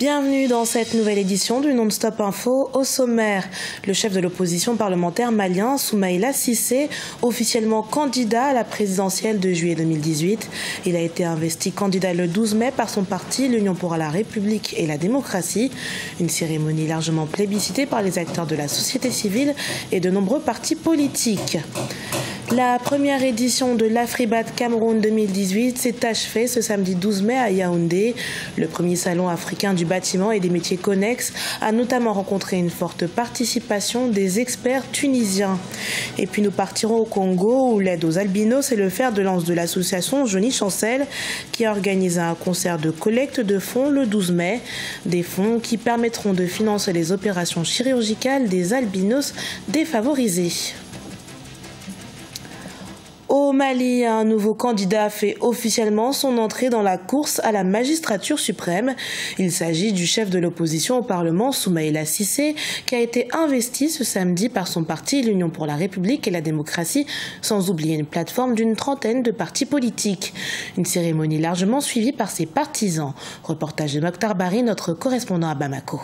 Bienvenue dans cette nouvelle édition du Non-Stop Info. Au sommaire, le chef de l'opposition parlementaire malien, Soumaïla Cissé, officiellement candidat à la présidentielle de juillet 2018. Il a été investi candidat le 12 mai par son parti, l'Union pour la République et la démocratie. Une cérémonie largement plébiscitée par les acteurs de la société civile et de nombreux partis politiques. La première édition de l'Afribat Cameroun 2018 s'est achevée ce samedi 12 mai à Yaoundé. Le premier salon africain du bâtiment et des métiers connexes a notamment rencontré une forte participation des experts tunisiens. Et puis nous partirons au Congo où l'aide aux albinos est le fer de lance de l'association Johnny Chancel qui a organisé un concert de collecte de fonds le 12 mai. Des fonds qui permettront de financer les opérations chirurgicales des albinos défavorisés. Au Mali, un nouveau candidat fait officiellement son entrée dans la course à la magistrature suprême. Il s'agit du chef de l'opposition au Parlement, Soumaïla Cissé, qui a été investi ce samedi par son parti, l'Union pour la République et la démocratie, sans oublier une plateforme d'une trentaine de partis politiques. Une cérémonie largement suivie par ses partisans. Reportage de Mokhtar Bari, notre correspondant à Bamako.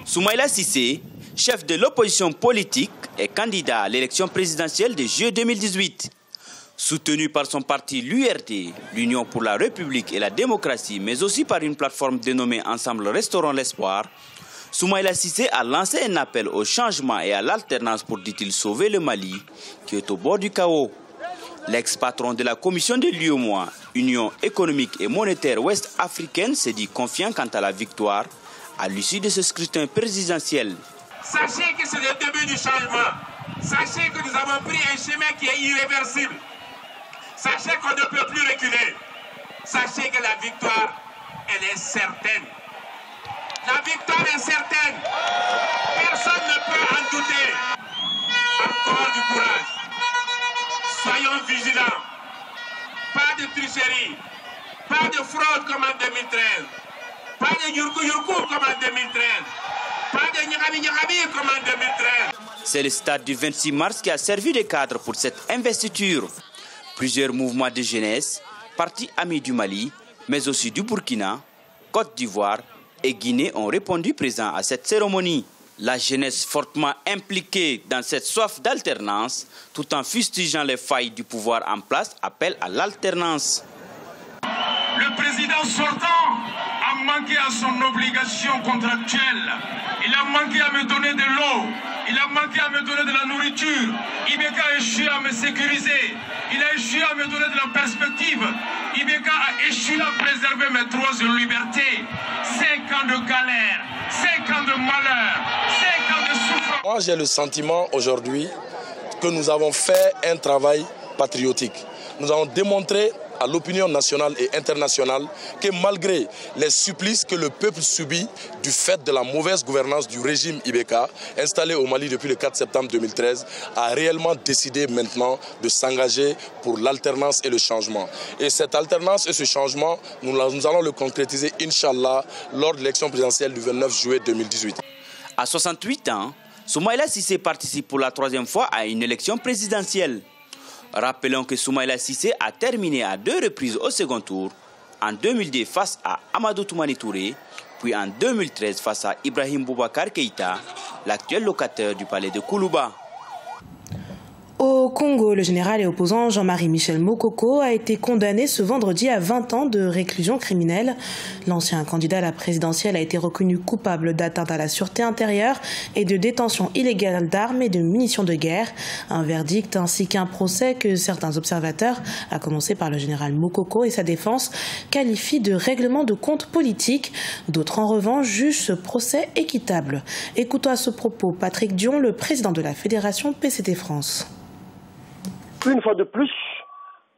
Soumaïla Cissé, chef de l'opposition politique, est candidat à l'élection présidentielle de juillet 2018. Soutenu par son parti l'URD, l'Union pour la République et la démocratie, mais aussi par une plateforme dénommée Ensemble Restaurant l'Espoir, Soumaïla Cissé a lancé un appel au changement et à l'alternance pour, dit-il, sauver le Mali, qui est au bord du chaos. L'ex-patron de la commission de l'UEMOA, Union économique et monétaire ouest-africaine, s'est dit confiant quant à la victoire à l'issue de ce scrutin présidentiel. Sachez que c'est le début du changement. Sachez que nous avons pris un chemin qui est irréversible. Sachez qu'on ne peut plus reculer. Sachez que la victoire, elle est certaine. La victoire est certaine. Personne ne peut en douter. Encore du courage. Soyons vigilants. Pas de tricherie. Pas de fraude comme en 2013. Pas de yurkou-yurkou comme en 2013. C'est le stade du 26 mars qui a servi de cadre pour cette investiture. Plusieurs mouvements de jeunesse, partis amis du Mali, mais aussi du Burkina, Côte d'Ivoire et Guinée ont répondu présents à cette cérémonie. La jeunesse fortement impliquée dans cette soif d'alternance, tout en fustigeant les failles du pouvoir en place, appelle à l'alternance. Le président sortant a manqué à son obligation contractuelle. Il a manqué à me donner de l'eau. Il a manqué à me donner de la nourriture. Ibeka a échoué à me sécuriser. Il a échoué à me donner de la perspective. Ibeka a échoué à préserver mes droits de liberté. 5 ans de galère, 5 ans de malheur, 5 ans de souffrance. Moi, j'ai le sentiment aujourd'hui que nous avons fait un travail patriotique. Nous avons démontré à l'opinion nationale et internationale que malgré les supplices que le peuple subit du fait de la mauvaise gouvernance du régime Ibeka, installé au Mali depuis le 4 septembre 2013, a réellement décidé maintenant de s'engager pour l'alternance et le changement. Et cette alternance et ce changement, nous allons le concrétiser, Inch'Allah, lors de l'élection présidentielle du 29 juillet 2018. À 68 ans, Soumaïla Cissé participe pour la 3e fois à une élection présidentielle. Rappelons que Soumaïla Cissé a terminé à 2 reprises au second tour, en 2002 face à Amadou Toumani Touré, puis en 2013 face à Ibrahim Boubacar Keïta, l'actuel locataire du palais de Koulouba. Au Congo, le général et opposant Jean-Marie Michel Mokoko a été condamné ce vendredi à 20 ans de réclusion criminelle. L'ancien candidat à la présidentielle a été reconnu coupable d'atteinte à la sûreté intérieure et de détention illégale d'armes et de munitions de guerre. Un verdict ainsi qu'un procès que certains observateurs, à commencer par le général Mokoko et sa défense, qualifient de règlement de compte politique. D'autres, en revanche, jugent ce procès équitable. Écoutons à ce propos Patrick Dion, le président de la Fédération PCT France. Une fois de plus,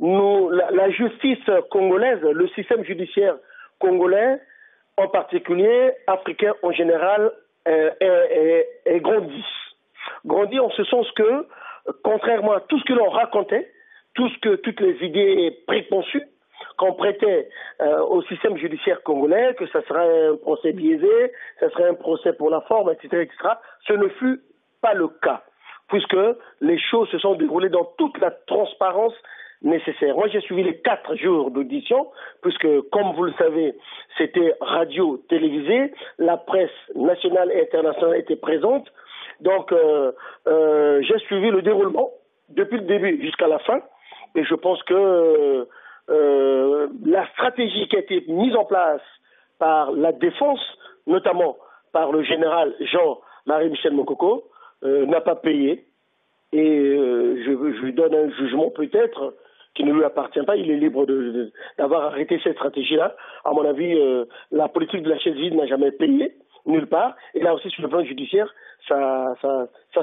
la justice congolaise, le système judiciaire congolais, en particulier, africain en général, est grandi. Grandi en ce sens que, contrairement à tout ce que l'on racontait, toutes les idées préconçues qu'on prêtait au système judiciaire congolais, que ça serait un procès biaisé, ça serait un procès pour la forme, etc., ce ne fut pas le cas, puisque les choses se sont déroulées dans toute la transparence nécessaire. Moi, j'ai suivi les 4 jours d'audition, puisque, comme vous le savez, c'était radio-télévisé, la presse nationale et internationale était présente. Donc, j'ai suivi le déroulement depuis le début jusqu'à la fin, et je pense que la stratégie qui a été mise en place par la défense, notamment par le général Jean-Marie Michel Mokoko, n'a pas payé. Et je lui donne un jugement peut-être qui ne lui appartient pas. Il est libre d'avoir arrêté cette stratégie-là. À mon avis, la politique de la chaise vide n'a jamais payé, nulle part. Et là aussi, sur le plan judiciaire, ça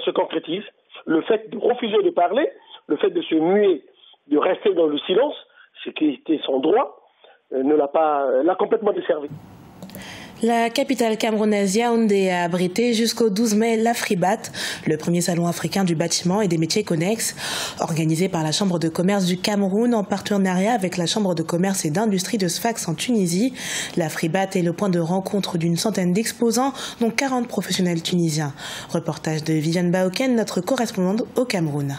se concrétise. Le fait de refuser de parler, le fait de se muer, de rester dans le silence, ce qui était son droit, l'a complètement desservi. La capitale camerounaise Yaoundé a abrité jusqu'au 12 mai l'Afribat, le premier salon africain du bâtiment et des métiers connexes, organisé par la Chambre de commerce du Cameroun en partenariat avec la Chambre de commerce et d'industrie de Sfax en Tunisie. L'Afribat est le point de rencontre d'une centaine d'exposants, dont 40 professionnels tunisiens. Reportage de Viviane Baoken, notre correspondante au Cameroun.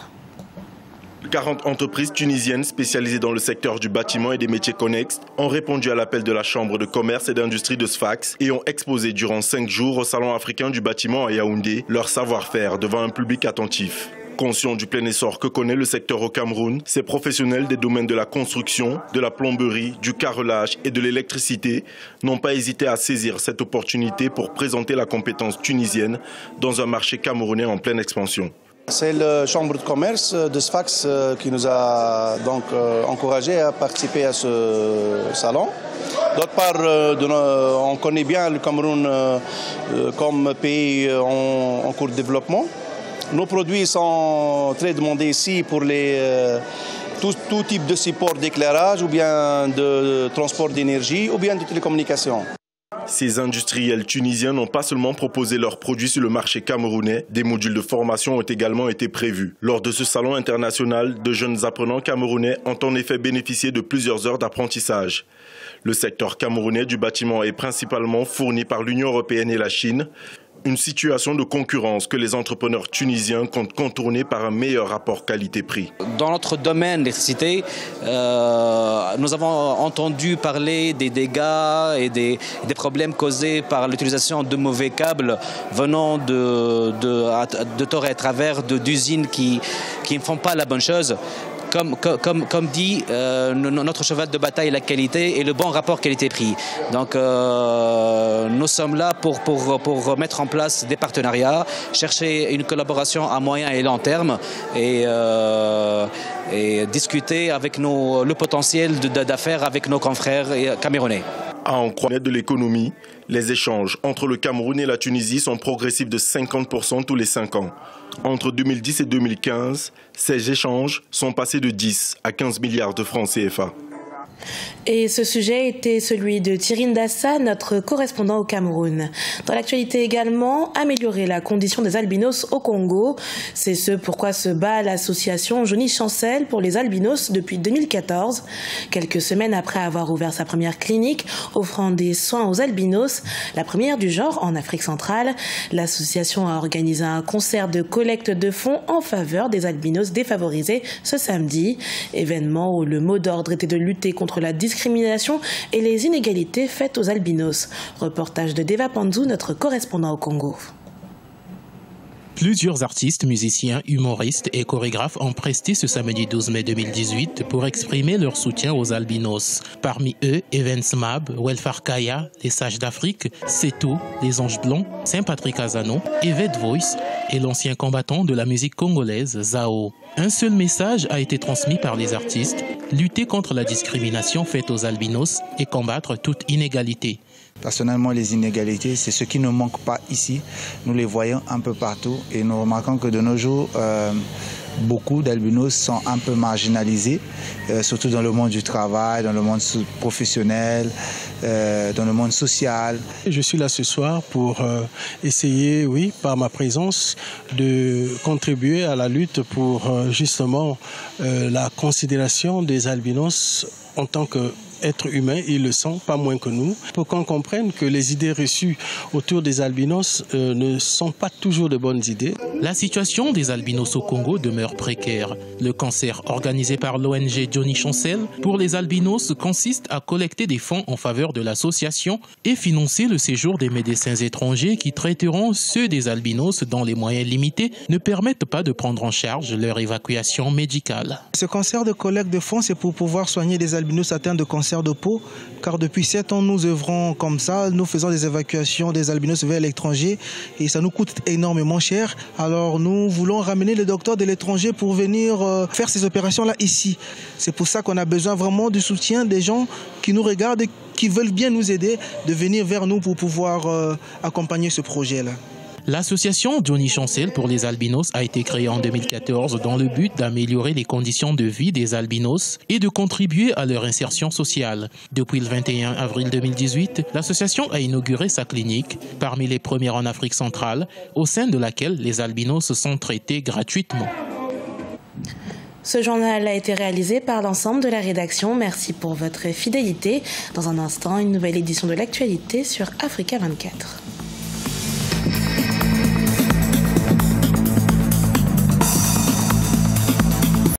40 entreprises tunisiennes spécialisées dans le secteur du bâtiment et des métiers connexes ont répondu à l'appel de la Chambre de commerce et d'industrie de Sfax et ont exposé durant 5 jours au Salon africain du bâtiment à Yaoundé leur savoir-faire devant un public attentif. Conscients du plein essor que connaît le secteur au Cameroun, ces professionnels des domaines de la construction, de la plomberie, du carrelage et de l'électricité n'ont pas hésité à saisir cette opportunité pour présenter la compétence tunisienne dans un marché camerounais en pleine expansion. C'est la Chambre de commerce de Sfax qui nous a donc encouragés à participer à ce salon. D'autre part, on connaît bien le Cameroun comme pays en cours de développement. Nos produits sont très demandés ici pour tout type de support d'éclairage ou bien de transport d'énergie ou bien de télécommunications. Ces industriels tunisiens n'ont pas seulement proposé leurs produits sur le marché camerounais, des modules de formation ont également été prévus. Lors de ce salon international, de jeunes apprenants camerounais ont en effet bénéficié de plusieurs heures d'apprentissage. Le secteur camerounais du bâtiment est principalement fourni par l'Union européenne et la Chine. Une situation de concurrence que les entrepreneurs tunisiens comptent contourner par un meilleur rapport qualité-prix. Dans notre domaine, l'électricité, nous avons entendu parler des dégâts et des problèmes causés par l'utilisation de mauvais câbles venant de tort et à travers d'usines qui ne font pas la bonne chose. Comme dit, notre cheval de bataille est la qualité et le bon rapport qualité-prix. Donc nous sommes là pour mettre en place des partenariats, chercher une collaboration à moyen et long terme et discuter avec le potentiel d'affaires avec nos confrères camerounais. À en croire de l'économie, les échanges entre le Cameroun et la Tunisie sont progressifs de 50% tous les 5 ans. Entre 2010 et 2015, ces échanges sont passés de 10 à 15 milliards de francs CFA. Et ce sujet était celui de Thierry Ndassa, notre correspondant au Cameroun. Dans l'actualité également, améliorer la condition des albinos au Congo. C'est ce pourquoi se bat l'association Johnny Chancel pour les albinos depuis 2014. Quelques semaines après avoir ouvert sa première clinique offrant des soins aux albinos, la première du genre en Afrique centrale, l'association a organisé un concert de collecte de fonds en faveur des albinos défavorisés ce samedi. Événement où le mot d'ordre était de lutter contre la discrimination et les inégalités faites aux albinos. Reportage de Deva Panzou, notre correspondant au Congo. Plusieurs artistes, musiciens, humoristes et chorégraphes ont presté ce samedi 12 mai 2018 pour exprimer leur soutien aux albinos. Parmi eux, Evans Mab, Welfare Kaya, les Sages d'Afrique, Seto, les Anges Blancs, Saint-Patrick Azano, Evette Voice et l'ancien combattant de la musique congolaise, Zao. Un seul message a été transmis par les artistes, lutter contre la discrimination faite aux albinos et combattre toute inégalité. Personnellement, les inégalités, c'est ce qui ne manque pas ici. Nous les voyons un peu partout et nous remarquons que de nos jours, beaucoup d'albinos sont un peu marginalisés, surtout dans le monde du travail, dans le monde professionnel, dans le monde social. Je suis là ce soir pour essayer, oui, par ma présence, de contribuer à la lutte pour justement la considération des albinos en tant que êtres humains, ils le sont, pas moins que nous, pour qu'on comprenne que les idées reçues autour des albinos ne sont pas toujours de bonnes idées. La situation des albinos au Congo demeure précaire. Le concert organisé par l'ONG Johnny Chancel pour les albinos consiste à collecter des fonds en faveur de l'association et financer le séjour des médecins étrangers qui traiteront ceux des albinos dont les moyens limités ne permettent pas de prendre en charge leur évacuation médicale. Ce concert de collecte de fonds, c'est pour pouvoir soigner des albinos atteints de cancer de peau, car depuis 7 ans, nous œuvrons comme ça. Nous faisons des évacuations des albinos vers l'étranger et ça nous coûte énormément cher. Alors nous voulons ramener les docteurs de l'étranger pour venir faire ces opérations-là ici. C'est pour ça qu'on a besoin vraiment du soutien des gens qui nous regardent et qui veulent bien nous aider de venir vers nous pour pouvoir accompagner ce projet-là. L'association Johnny Chancel pour les albinos a été créée en 2014 dans le but d'améliorer les conditions de vie des albinos et de contribuer à leur insertion sociale. Depuis le 21 avril 2018, l'association a inauguré sa clinique, parmi les premières en Afrique centrale, au sein de laquelle les albinos sont traités gratuitement. Ce journal a été réalisé par l'ensemble de la rédaction. Merci pour votre fidélité. Dans un instant, une nouvelle édition de l'actualité sur Africa 24.